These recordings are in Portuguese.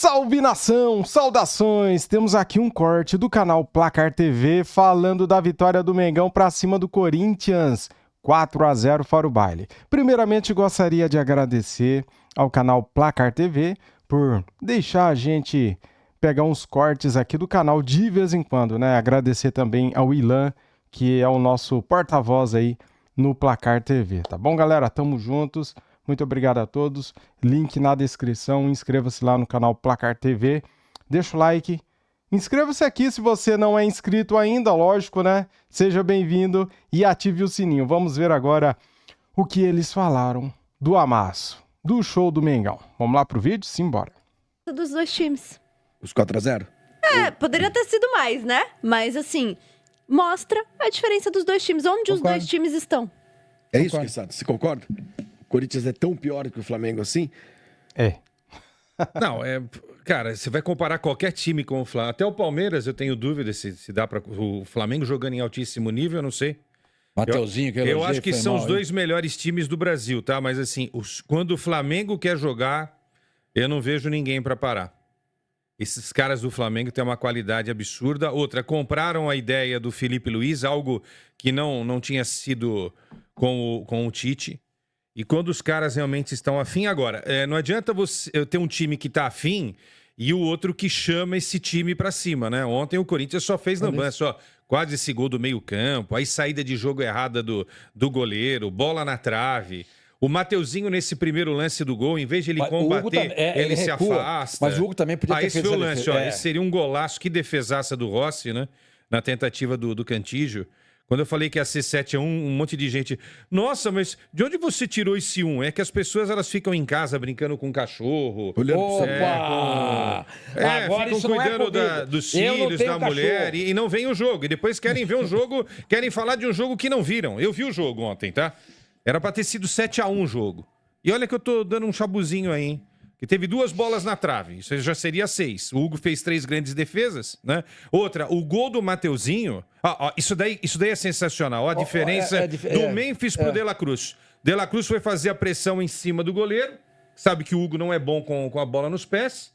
Salve nação, saudações! Temos aqui um corte do canal Placar TV falando da vitória do Mengão para cima do Corinthians, 4-0 fora o baile. Primeiramente, gostaria de agradecer ao canal Placar TV por deixar a gente pegar uns cortes aqui do canal de vez em quando, né? Agradecer também ao Ilan, que é o nosso porta-voz aí no Placar TV, tá bom, galera? Tamo juntos. Muito obrigado a todos. Link na descrição. Inscreva-se lá no canal Placar TV. Deixa o like. Inscreva-se aqui se você não é inscrito ainda, lógico, né? Seja bem-vindo e ative o sininho. Vamos ver agora o que eles falaram do amasso, do show do Mengão. Vamos lá pro vídeo? Simbora. Dos dois times. Os 4-0? Poderia ter sido mais, né? Mas, assim, mostra a diferença dos dois times. Onde os dois times estão. É isso, Quissado? Você concorda? O Corinthians é tão pior que o Flamengo assim? É. Não, cara, você vai comparar qualquer time com o Flamengo. Até o Palmeiras, eu tenho dúvida se dá para o Flamengo jogando em altíssimo nível, eu não sei. Mateuzinho, que eu acho que são os dois melhores times do Brasil, tá? Mas assim, quando o Flamengo quer jogar, eu não vejo ninguém para parar. Esses caras do Flamengo têm uma qualidade absurda. Outra, compraram a ideia do Felipe Luiz, algo que não tinha sido com o Tite. E quando os caras realmente estão afim, agora, não adianta você ter um time que está afim e o outro que chama esse time para cima, né? Ontem o Corinthians só fez lambança, só quase esse gol do meio campo, aí saída de jogo errada do goleiro, bola na trave. O Mateuzinho, nesse primeiro lance do gol, em vez de ele combater, ele se afasta. Mas o Hugo também podia ter esse foi o lance, ó. É. Esse seria um golaço, que defesaça do Rossi, né? Na tentativa do Cantígio. Quando eu falei que ia ser 7-1, um monte de gente... Nossa, mas de onde você tirou esse 1? É que as pessoas elas ficam em casa brincando com cachorro. Olhando Opa! Agora ficam isso não é cuidando dos filhos, da mulher e não vem o jogo. E depois querem ver um jogo, querem falar de um jogo que não viram. Eu vi o jogo ontem, tá? Era pra ter sido 7-1 o jogo. E olha que eu tô dando um chabuzinho aí, hein? Que teve 2 bolas na trave, isso já seria 6. O Hugo fez 3 grandes defesas, né? Outra, o gol do Mateuzinho, isso daí é sensacional, a diferença do Memphis pro De La Cruz. De La Cruz foi fazer a pressão em cima do goleiro, sabe que o Hugo não é bom com a bola nos pés,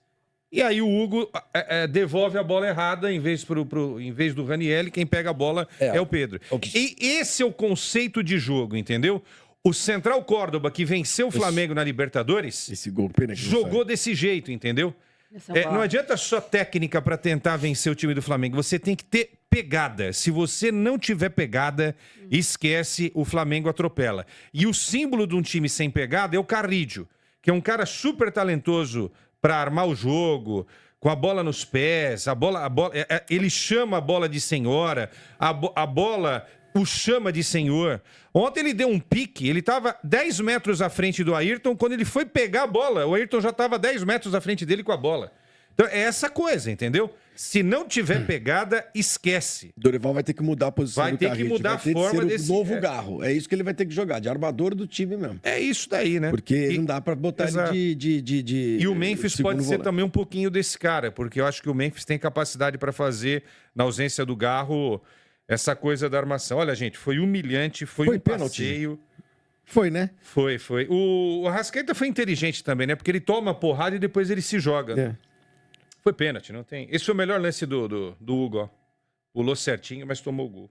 e aí o Hugo devolve a bola errada em vez do Ranieri, quem pega a bola é o Pedro. E esse é o conceito de jogo, entendeu? O Central Córdoba, que venceu o Flamengo na Libertadores, esse gol, pena que jogou desse jeito, entendeu? Não adianta só técnica para tentar vencer o time do Flamengo. Você tem que ter pegada. Se você não tiver pegada, esquece, o Flamengo atropela. E o símbolo de um time sem pegada é o Carrídio, que é um cara super talentoso para armar o jogo, com a bola nos pés, ele chama a bola de senhora, a bola o chama de senhor. Ontem ele deu um pique, ele estava 10 metros à frente do Ayrton, quando ele foi pegar a bola, o Ayrton já estava 10 metros à frente dele com a bola. Então é essa coisa, entendeu? Se não tiver pegada, esquece. Dorival vai ter que mudar a posição do Carrillo. Vai ter que mudar a forma ser desse... o novo Garro. É isso que ele vai ter que jogar, de armador do time mesmo. É isso daí, né? Porque não dá pra botar ele de E o Memphis pode ser também um pouquinho desse cara, porque eu acho que o Memphis tem capacidade para fazer, na ausência do Garro, essa coisa da armação. Olha, gente, foi humilhante, foi um passeio. Foi, né? Foi. O Arrascaeta foi inteligente também, né? Porque ele toma porrada e depois ele se joga. Foi pênalti, não tem... Esse foi o melhor lance do Hugo, ó. Pulou certinho, mas tomou o gol.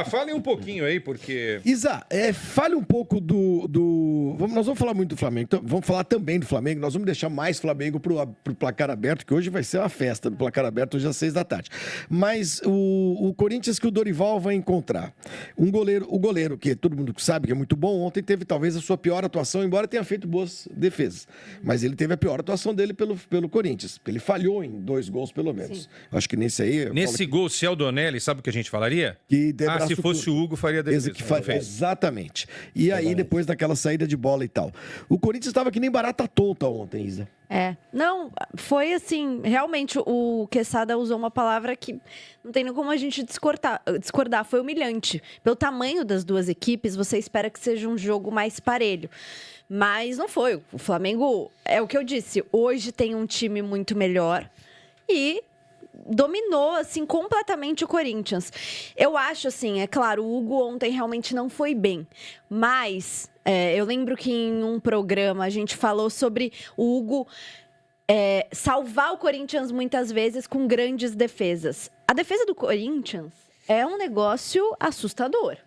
Falem um pouquinho aí, porque... Isa, fale um pouco nós vamos falar muito do Flamengo, então, vamos falar também do Flamengo, nós vamos deixar mais Flamengo pro placar aberto, que hoje vai ser uma festa do placar aberto, hoje às 6 da tarde. Mas o Corinthians que o Dorival vai encontrar, o goleiro, que todo mundo sabe que é muito bom, ontem teve talvez a sua pior atuação, embora tenha feito boas defesas. Mas ele teve a pior atuação dele pelo Corinthians, ele falhou em 2 gols pelo menos. Acho que nesse aí... Nesse gol, se é o Donelli, sabe o que a gente falaria? Se fosse o Hugo, faria defesa. Exatamente. E aí, depois daquela saída de bola e tal. O Corinthians estava que nem barata tonta ontem, Isa. Não, foi assim, realmente o Quesada usou uma palavra que não tem nem como a gente discordar, foi humilhante. Pelo tamanho das duas equipes, você espera que seja um jogo mais parelho. Mas não foi. O Flamengo, é o que eu disse, hoje tem um time muito melhor e dominou, assim, completamente o Corinthians. Eu acho, assim, é claro, o Hugo ontem realmente não foi bem, mas eu lembro que em um programa a gente falou sobre o Hugo salvar o Corinthians muitas vezes com grandes defesas. A defesa do Corinthians é um negócio assustador.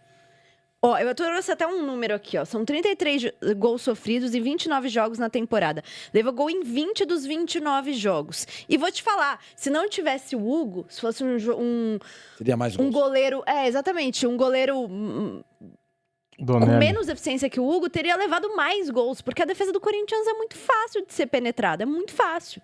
Ó, eu trouxe até um número aqui, ó. São 33 gols sofridos em 29 jogos na temporada. Leva gol em 20 dos 29 jogos. E vou te falar, se não tivesse o Hugo, se fosse Seria mais gols. um goleiro... exatamente. Um goleiro com menos eficiência que o Hugo, teria levado mais gols. Porque a defesa do Corinthians é muito fácil de ser penetrada. É muito fácil.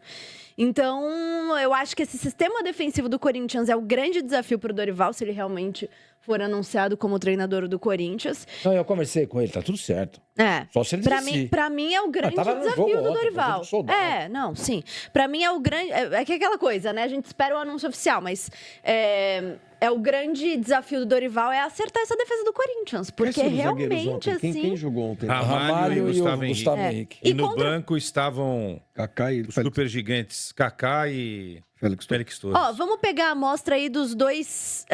Então, eu acho que esse sistema defensivo do Corinthians é o grande desafio para o Dorival, se ele realmente for anunciado como treinador do Corinthians. Não, eu conversei com ele, tá tudo certo. Só se ele Pra mim é o grande desafio do Dorival. Não, sim. Pra mim é o grande... É que é aquela coisa, né? A gente espera o anúncio oficial, mas... o grande desafio do Dorival é acertar essa defesa do Corinthians. Porque realmente, assim... Quem jogou ontem? Ramalho e o Gustavo Henrique. E no banco estavam Kaká e os super gigantes, Kaká e Félix Torres. Ó, vamos pegar a amostra aí dos dois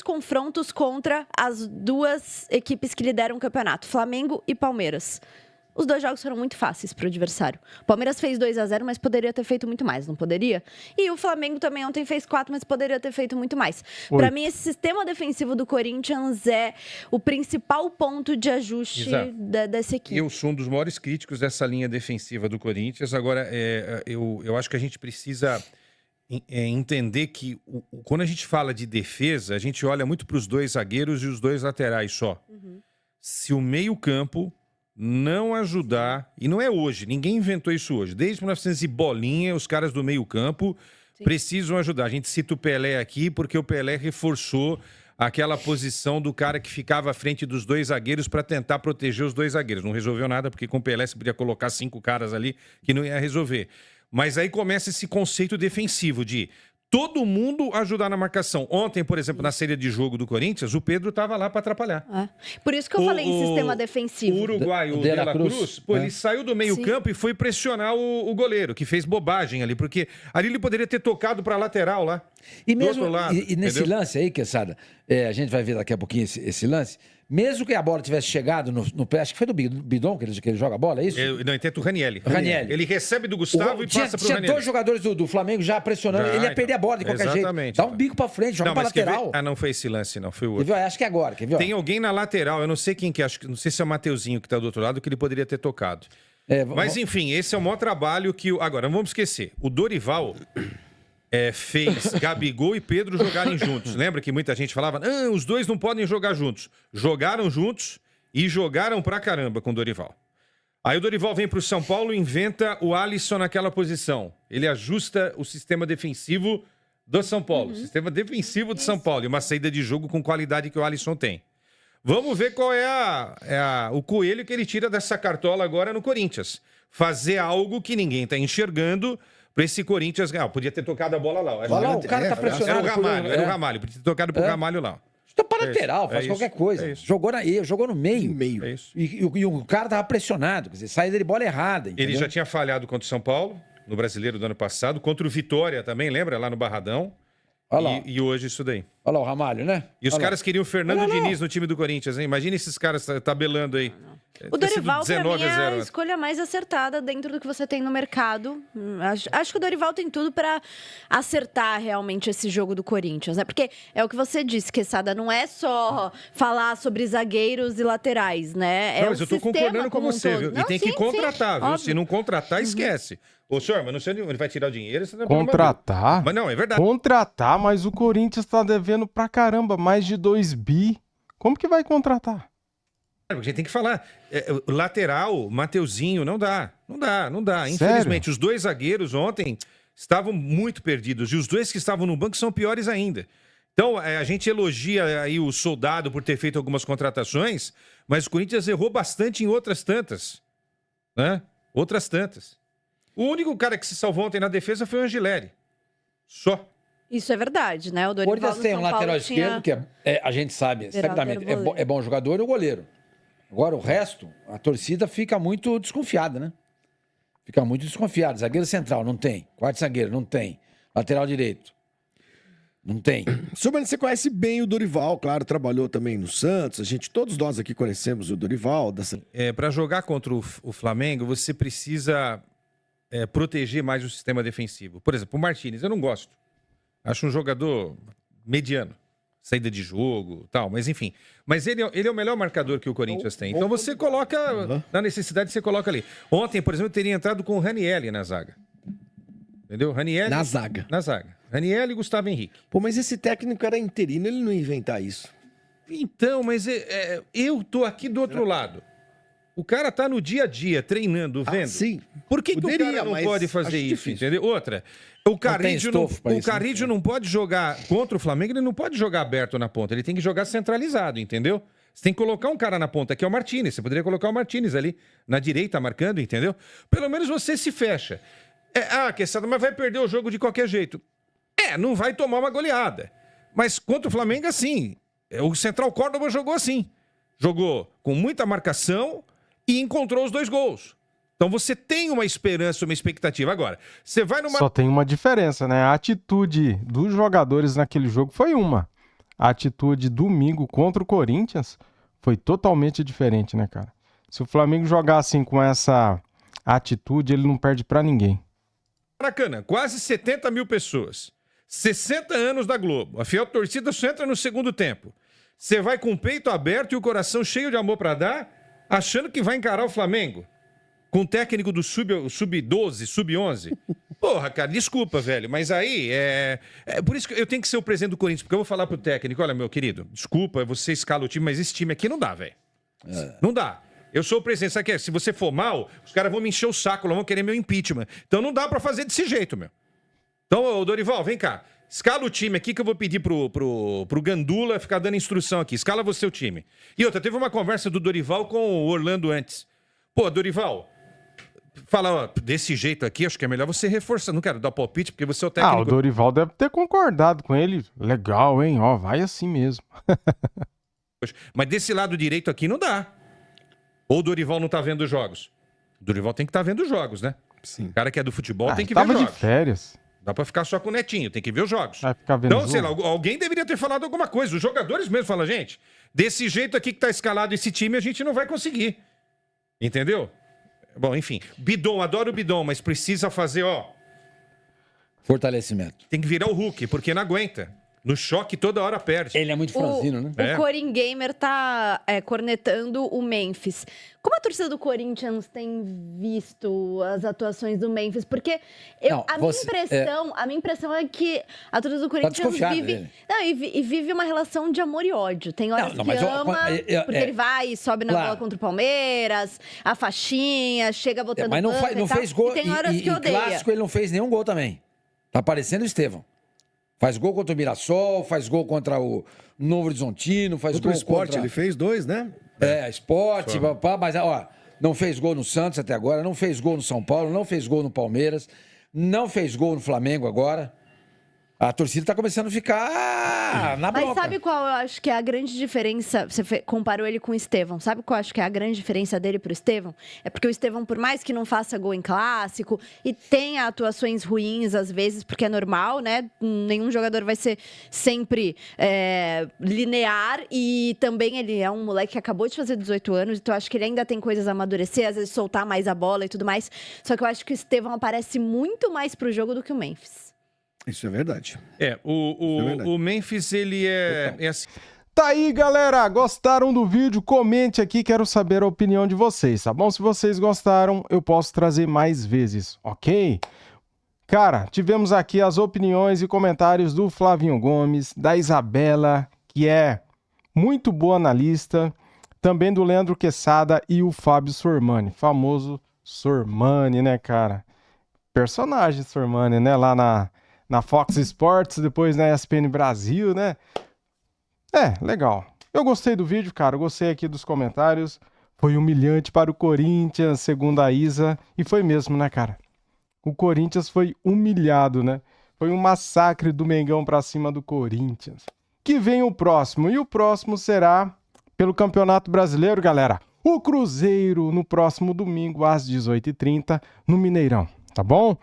confrontos contra as duas equipes que lideram o campeonato, Flamengo e Palmeiras. Os dois jogos foram muito fáceis para o adversário. O Palmeiras fez 2-0, mas poderia ter feito muito mais, não poderia? E o Flamengo também ontem fez 4, mas poderia ter feito muito mais. Para mim, esse sistema defensivo do Corinthians é o principal ponto de ajuste dessa equipe. Eu sou um dos maiores críticos dessa linha defensiva do Corinthians. Agora, eu acho que a gente precisa entender que quando a gente fala de defesa, a gente olha muito para os dois zagueiros e os dois laterais só. Se o meio-campo não ajudar, e não é hoje, ninguém inventou isso hoje, desde 1900 e bolinha, os caras do meio-campo precisam ajudar. A gente cita o Pelé aqui porque o Pelé reforçou aquela posição do cara que ficava à frente dos dois zagueiros para tentar proteger os dois zagueiros. Não resolveu nada, porque com o Pelé você podia colocar 5 caras ali que não ia resolver. Mas aí começa esse conceito defensivo de todo mundo ajudar na marcação. Ontem, por exemplo, na série de jogo do Corinthians, o Pedro estava lá para atrapalhar. Por isso que eu falei em sistema defensivo. O Uruguai, o De La Cruz, ele saiu do meio-campo e foi pressionar o goleiro, que fez bobagem ali, porque ali ele poderia ter tocado para a lateral lá. E mesmo do outro lado, e nesse lance aí, Quesada, a gente vai ver daqui a pouquinho esse lance. Mesmo que a bola tivesse chegado no pé, acho que foi do Bidon que ele joga a bola, é isso? Não, entendo o Ranieri. Ranieri. Ele recebe do Gustavo e passa pro Ranieri. Tinha 2 jogadores do Flamengo já pressionando, ele ia perder a bola de qualquer jeito. Dá um bico pra frente, joga pra lateral. Não foi esse lance, não, foi o outro. Acho que é agora, quer ver? Tem alguém na lateral, eu não sei quem que é, não sei se é o Mateuzinho que tá do outro lado, que ele poderia ter tocado. Mas enfim, esse é o maior trabalho que... Agora, não vamos esquecer, o Dorival... fez Gabigol e Pedro jogarem juntos. Lembra que muita gente falava, os dois não podem jogar juntos. Jogaram juntos e jogaram pra caramba com o Dorival. Aí o Dorival vem pro São Paulo e inventa o Alisson naquela posição. Ele ajusta o sistema defensivo do São Paulo. O sistema defensivo do São Paulo. E uma saída de jogo com qualidade que o Alisson tem. Vamos ver qual é o coelho que ele tira dessa cartola agora no Corinthians. Fazer algo que ninguém está enxergando para esse Corinthians ganhar. Podia ter tocado a bola lá. Olha lá, o cara tá pressionado. Era o Ramalho. Podia ter tocado pro Ramalho lá. Chuta para lateral, faz qualquer coisa. Jogou no meio. É isso. E o cara tava pressionado, quer dizer, saída de bola errada. Entendeu? Ele já tinha falhado contra o São Paulo, no Brasileiro do ano passado, contra o Vitória também, lembra? Lá no Barradão. E hoje isso daí. Olha lá o Ramalho, né? E os caras queriam o Fernando Diniz no time do Corinthians, hein? Imagina esses caras tabelando aí. O Dorival, pra mim, é a escolha mais acertada dentro do que você tem no mercado. Acho que o Dorival tem tudo pra acertar realmente esse jogo do Corinthians, né? Porque é o que você disse, Quesada, não é só falar sobre zagueiros e laterais, né? Não, mas eu tô concordando com você, viu? E tem que contratar, viu? Se não contratar, esquece. Ô, senhor, mas não sei onde ele vai tirar o dinheiro. Você Contratar? Mas não, é verdade. Contratar, mas o Corinthians tá devendo pra caramba, mais de 2 bi. Como que vai contratar? A gente tem que falar. Lateral, Mateuzinho, não dá. Infelizmente, Sério? os dois zagueiros ontem estavam muito perdidos. E os dois que estavam no banco são piores ainda. Então, a gente elogia aí o Soldado por ter feito algumas contratações, mas o Corinthians errou bastante em outras tantas. Né? Outras tantas. O único cara que se salvou ontem na defesa foi o Angileri. Só. Isso é verdade, né? O Dorival Corinthians tem um lateral esquerdo que a gente sabe, certamente, é bom jogador e o goleiro. Agora, o resto, a torcida fica muito desconfiada, né? Fica muito desconfiada. Zagueiro central, não tem. Quarto zagueiro, não tem. Lateral direito, não tem. Silvano, você conhece bem o Dorival, claro, trabalhou também no Santos. Todos nós aqui conhecemos o Dorival. Para jogar contra o Flamengo, você precisa proteger mais o sistema defensivo. Por exemplo, o Martínez, eu não gosto. Acho um jogador mediano. Saída de jogo, tal, mas enfim. Mas ele é o melhor marcador que o Corinthians tem. Então você coloca, na necessidade, você coloca ali. Ontem, por exemplo, eu teria entrado com o Ranielli na zaga. Entendeu? Ranielli... Na zaga. Na zaga. Ranielli e Gustavo Henrique. Pô, mas esse técnico era interino, ele não ia inventar isso. Então, mas eu tô aqui do outro lado. O cara tá no dia a dia, treinando, vendo. Sim. Por que o cara não pode fazer isso, difícil. entendeu? Outra, o Carrillo não pode jogar contra o Flamengo, ele não pode jogar aberto na ponta, ele tem que jogar centralizado, entendeu? Você tem que colocar um cara na ponta, que é o Martínez. Você poderia colocar o Martínez ali, na direita, marcando, entendeu? Pelo menos você se fecha. Quesada, mas vai perder o jogo de qualquer jeito. Não vai tomar uma goleada. Mas contra o Flamengo, assim. O Central Córdoba jogou assim. Jogou com muita marcação e encontrou os 2 gols. Então você tem uma esperança, uma expectativa. Agora, você vai numa... Só tem uma diferença, né? A atitude dos jogadores naquele jogo foi uma. A atitude domingo contra o Corinthians foi totalmente diferente, né, cara? Se o Flamengo jogar assim com essa atitude, ele não perde pra ninguém. Maracanã, quase 70 mil pessoas. 60 anos da Globo. A fiel torcida só entra no segundo tempo. Você vai com o peito aberto e o coração cheio de amor pra dar, achando que vai encarar o Flamengo. Com o técnico do sub-12, sub-11. Porra, cara, desculpa, velho, mas aí por isso que eu tenho que ser o presidente do Corinthians, porque eu vou falar pro técnico, olha, meu querido, desculpa, você escala o time, mas esse time aqui não dá, velho. Não dá. Eu sou o presidente, sabe o que é? Se você for mal, os caras vão me encher o saco, vão querer meu impeachment. Então não dá pra fazer desse jeito, meu. Então, Dorival, vem cá. Escala o time aqui que eu vou pedir pro Gandula ficar dando instrução aqui. Escala você o time. E outra, teve uma conversa do Dorival com o Orlando antes. Pô, Dorival, fala, ó, desse jeito aqui, acho que é melhor você reforçar. Não quero dar palpite, porque você é o técnico. O Dorival deve ter concordado com ele. Legal, hein? Ó, vai assim mesmo. Mas desse lado direito aqui não dá. Ou o Dorival não tá vendo os jogos? O Dorival tem que estar vendo os jogos, né? Sim. O cara que é do futebol tem que ver os jogos. Tava de férias. Dá pra ficar só com o Netinho, tem que ver os jogos. Vai ficar vendo então, sei lá, alguém deveria ter falado alguma coisa. Os jogadores mesmo falam, gente, desse jeito aqui que tá escalado esse time, a gente não vai conseguir. Entendeu? Bom, enfim. Bidon, adoro o Bidon, mas precisa fazer, fortalecimento. Tem que virar o Hulk, porque não aguenta. No choque, toda hora perde. Ele é muito franzino, né? O Corin Gamer tá cornetando o Memphis. Como a torcida do Corinthians tem visto as atuações do Memphis? Porque a minha impressão é que a torcida do Corinthians vive uma relação de amor e ódio. Tem horas que ama, porque ele vai e sobe na bola contra o Palmeiras, a faixinha, chega botando mas não fez gol. E tem horas que odeia. Clássico ele não fez nenhum gol também. Tá parecendo o Estevão. Faz gol contra o Mirassol, faz gol contra o Novo Horizontino, faz gol contra... Ele fez 2, né? Sport, mas não fez gol no Santos até agora, não fez gol no São Paulo, não fez gol no Palmeiras, não fez gol no Flamengo agora. A torcida tá começando a ficar na bronca. Mas sabe qual eu acho que é a grande diferença? Você comparou ele com o Estevão. Sabe qual eu acho que é a grande diferença dele pro Estevão? É porque o Estevão, por mais que não faça gol em clássico e tenha atuações ruins às vezes, porque é normal, né? Nenhum jogador vai ser sempre linear. E também ele é um moleque que acabou de fazer 18 anos, então eu acho que ele ainda tem coisas a amadurecer, às vezes soltar mais a bola e tudo mais. Só que eu acho que o Estevão aparece muito mais pro jogo do que o Memphis. Isso é verdade. O Memphis, ele é assim. Tá aí, galera. Gostaram do vídeo? Comente aqui, quero saber a opinião de vocês, tá bom? Se vocês gostaram, eu posso trazer mais vezes, ok? Cara, tivemos aqui as opiniões e comentários do Flavinho Gomes, da Isabela, que é muito boa analista, também do Leandro Quesada e o Fábio Sormani, famoso Sormani, né, cara? Personagem Sormani, né, lá na Fox Sports, depois na ESPN Brasil, né? Legal. Eu gostei do vídeo, cara. Eu gostei aqui dos comentários. Foi humilhante para o Corinthians, segundo a Isa. E foi mesmo, né, cara? O Corinthians foi humilhado, né? Foi um massacre do Mengão para cima do Corinthians. Que vem o próximo. E o próximo será pelo Campeonato Brasileiro, galera. O Cruzeiro no próximo domingo, às 18h30, no Mineirão. Tá bom?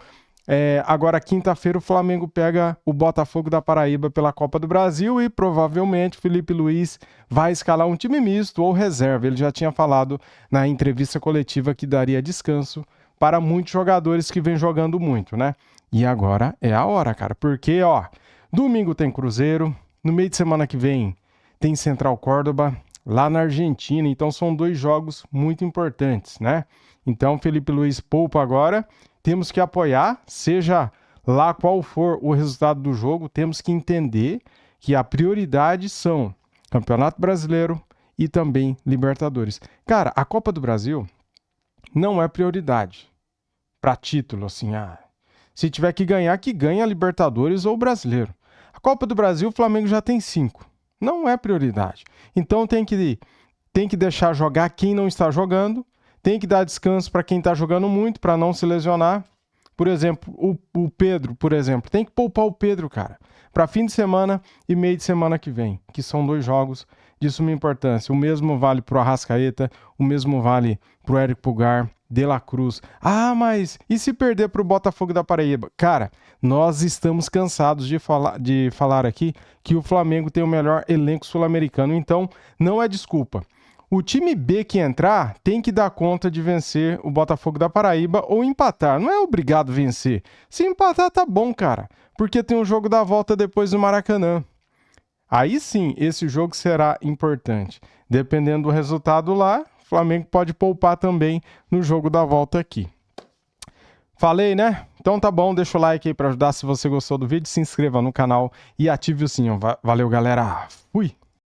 Agora, quinta-feira, o Flamengo pega o Botafogo da Paraíba pela Copa do Brasil e provavelmente o Felipe Luiz vai escalar um time misto ou reserva. Ele já tinha falado na entrevista coletiva que daria descanso para muitos jogadores que vêm jogando muito, né? E agora é a hora, cara, porque, ó, domingo tem Cruzeiro, no meio de semana que vem tem Central Córdoba, lá na Argentina, então são 2 jogos muito importantes, né? Então, Felipe Luiz poupa agora, temos que apoiar, seja lá qual for o resultado do jogo, temos que entender que a prioridade são Campeonato Brasileiro e também Libertadores. Cara, a Copa do Brasil não é prioridade para título, assim, se tiver que ganhar, que ganhe a Libertadores ou o Brasileiro. A Copa do Brasil, o Flamengo já tem 5. Não é prioridade. Então tem que deixar jogar quem não está jogando, tem que dar descanso para quem está jogando muito, para não se lesionar. Por exemplo, o Pedro, por exemplo, tem que poupar o Pedro, cara, para fim de semana e meio de semana que vem, que são 2 jogos de suma importância. O mesmo vale pro Arrascaeta, o mesmo vale pro Érico Pulgar, De La Cruz. Mas e se perder pro Botafogo da Paraíba? Cara, nós estamos cansados de falar aqui que o Flamengo tem o melhor elenco sul-americano, então não é desculpa. O time B que entrar tem que dar conta de vencer o Botafogo da Paraíba ou empatar. Não é obrigado a vencer. Se empatar, tá bom, cara. Porque tem um jogo da volta depois do Maracanã. Aí sim, esse jogo será importante. Dependendo do resultado lá, o Flamengo pode poupar também no jogo da volta aqui. Falei, né? Então tá bom, deixa o like aí para ajudar. Se você gostou do vídeo, se inscreva no canal e ative o sininho. Valeu, galera. Fui!